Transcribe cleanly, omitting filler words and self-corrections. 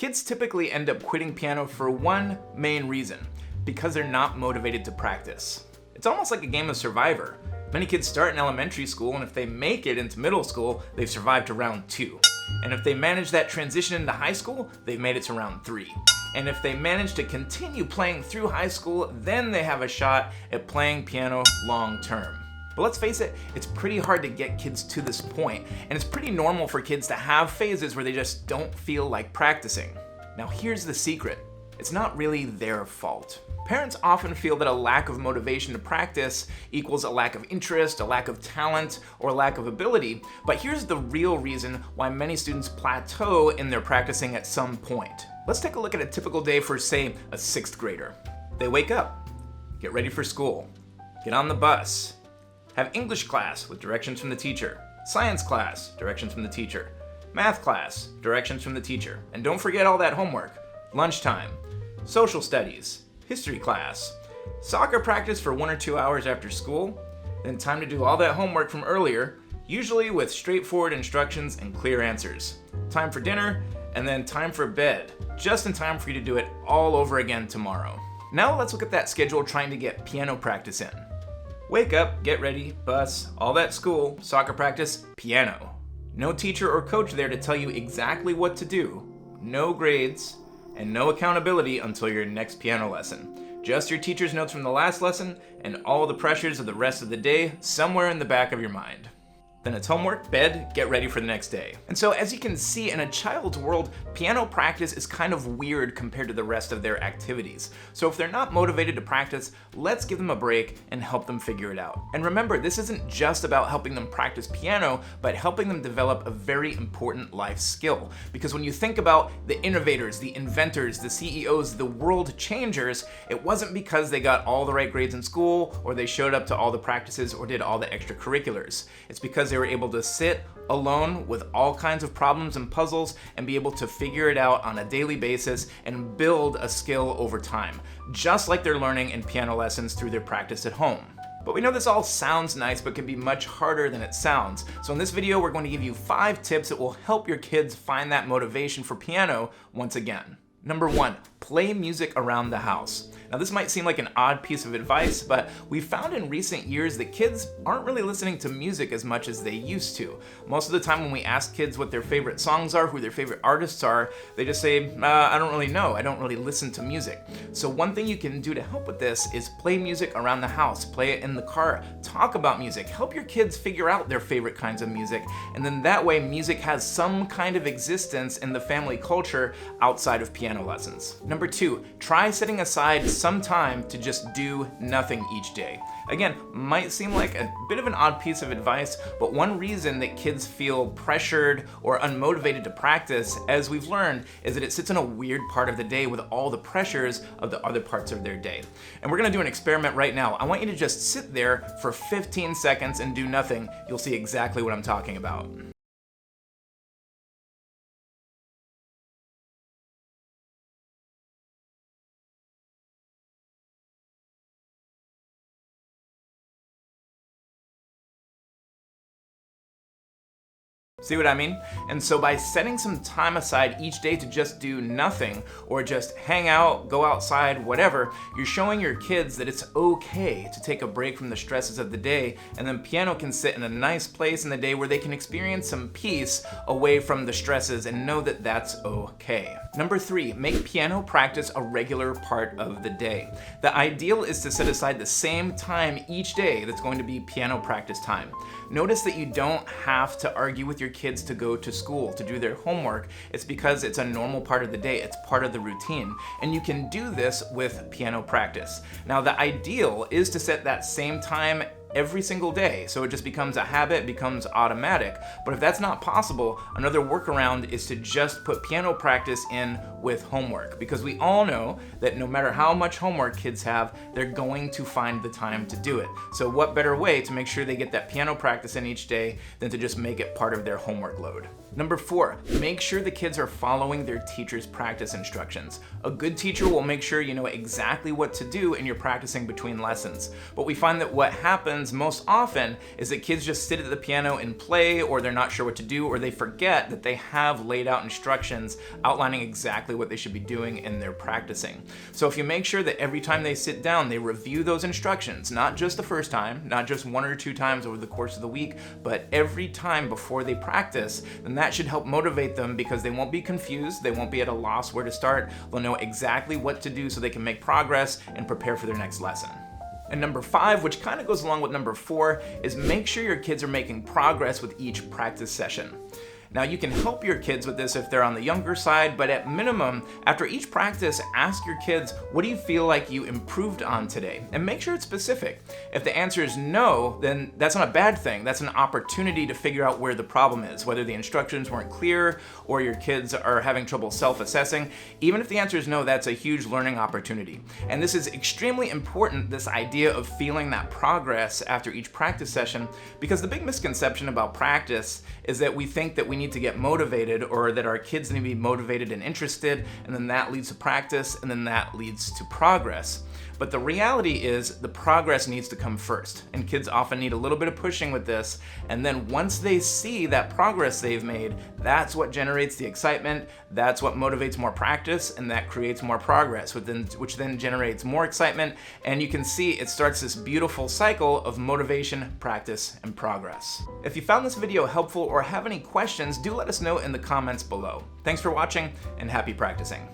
Kids typically end up quitting piano for one main reason: because they're not motivated to practice. It's almost like a game of Survivor. Many kids start in elementary school, and if they make it into middle school, they've survived to round 2. And if they manage that transition into high school, they've made it to round 3. And if they manage to continue playing through high school, then they have a shot at playing piano long term. But let's face it, it's pretty hard to get kids to this point, and it's pretty normal for kids to have phases where they just don't feel like practicing. Now here's the secret: it's not really their fault. Parents often feel that a lack of motivation to practice equals a lack of interest, a lack of talent, or a lack of ability, but here's the real reason why many students plateau in their practicing at some point. Let's take a look at a typical day for, say, a 6th grader. They wake up, get ready for school, get on the bus, have English class with directions from the teacher, science class, directions from the teacher, math class, directions from the teacher, and don't forget all that homework, lunchtime, social studies, history class, soccer practice for 1 or 2 hours after school, then time to do all that homework from earlier, usually with straightforward instructions and clear answers. Time for dinner, and then time for bed, just in time for you to do it all over again tomorrow. Now let's look at that schedule trying to get piano practice in. Wake up, get ready, bus, all that school, soccer practice, piano. No teacher or coach there to tell you exactly what to do, no grades, and no accountability until your next piano lesson. Just your teacher's notes from the last lesson and all the pressures of the rest of the day somewhere in the back of your mind. Then it's homework, bed, get ready for the next day. And so as you can see, in a child's world, piano practice is kind of weird compared to the rest of their activities. So if they're not motivated to practice, let's give them a break and help them figure it out. And remember, this isn't just about helping them practice piano, but helping them develop a very important life skill. Because when you think about the innovators, the inventors, the CEOs, the world changers, it wasn't because they got all the right grades in school, or they showed up to all the practices, or did all the extracurriculars. It's because they were able to sit alone with all kinds of problems and puzzles and be able to figure it out on a daily basis and build a skill over time, just like they're learning in piano lessons through their practice at home. But we know this all sounds nice, but can be much harder than it sounds. So in this video, we're going to give you 5 tips that will help your kids find that motivation for piano once again. Number 1, play music around the house. Now this might seem like an odd piece of advice, but we've found in recent years that kids aren't really listening to music as much as they used to. Most of the time when we ask kids what their favorite songs are, who their favorite artists are, they just say, I don't really know, I don't really listen to music. So one thing you can do to help with this is play music around the house, play it in the car, talk about music, help your kids figure out their favorite kinds of music, and then that way music has some kind of existence in the family culture outside of piano lessons. Number 2, try setting aside some time to just do nothing each day. Again, might seem like a bit of an odd piece of advice, but one reason that kids feel pressured or unmotivated to practice, as we've learned, is that it sits in a weird part of the day with all the pressures of the other parts of their day. And we're gonna do an experiment right now. I want you to just sit there for 15 seconds and do nothing. You'll see exactly what I'm talking about. See what I mean? And so by setting some time aside each day to just do nothing, or just hang out, go outside, whatever, you're showing your kids that it's okay to take a break from the stresses of the day, and then piano can sit in a nice place in the day where they can experience some peace away from the stresses and know that that's okay. Number 3, make piano practice a regular part of the day. The ideal is to set aside the same time each day that's going to be piano practice time. Notice that you don't have to argue with your kids to go to school, to do their homework. It's because it's a normal part of the day, it's part of the routine. And you can do this with piano practice. Now the ideal is to set that same time every single day, so it just becomes a habit, becomes automatic. But if that's not possible, another workaround is to just put piano practice in with homework, because we all know that no matter how much homework kids have, they're going to find the time to do it. So what better way to make sure they get that piano practice in each day than to just make it part of their homework load? Number 4, make sure the kids are following their teacher's practice instructions. A good teacher will make sure you know exactly what to do and you're practicing between lessons. But we find that what happens most often is that kids just sit at the piano and play, or they're not sure what to do, or they forget that they have laid out instructions outlining exactly what they should be doing and they're practicing. So if you make sure that every time they sit down, they review those instructions, not just the first time, not just 1 or 2 times over the course of the week, but every time before they practice, then that should help motivate them because they won't be confused, they won't be at a loss where to start, they'll know exactly what to do so they can make progress and prepare for their next lesson. And number 5, which kind of goes along with number 4, is make sure your kids are making progress with each practice session. Now, you can help your kids with this if they're on the younger side, but at minimum, after each practice, ask your kids, what do you feel like you improved on today? And make sure it's specific. If the answer is no, then that's not a bad thing. That's an opportunity to figure out where the problem is, whether the instructions weren't clear or your kids are having trouble self-assessing. Even if the answer is no, that's a huge learning opportunity. And this is extremely important, this idea of feeling that progress after each practice session, because the big misconception about practice is that we think that we need to get motivated, or that our kids need to be motivated and interested, and then that leads to practice, and then that leads to progress. But the reality is the progress needs to come first, and kids often need a little bit of pushing with this, and then once they see that progress they've made, that's what generates the excitement, that's what motivates more practice, and that creates more progress, which then generates more excitement, and you can see it starts this beautiful cycle of motivation, practice, and progress. If you found this video helpful or have any questions, do let us know in the comments below. Thanks for watching, and happy practicing.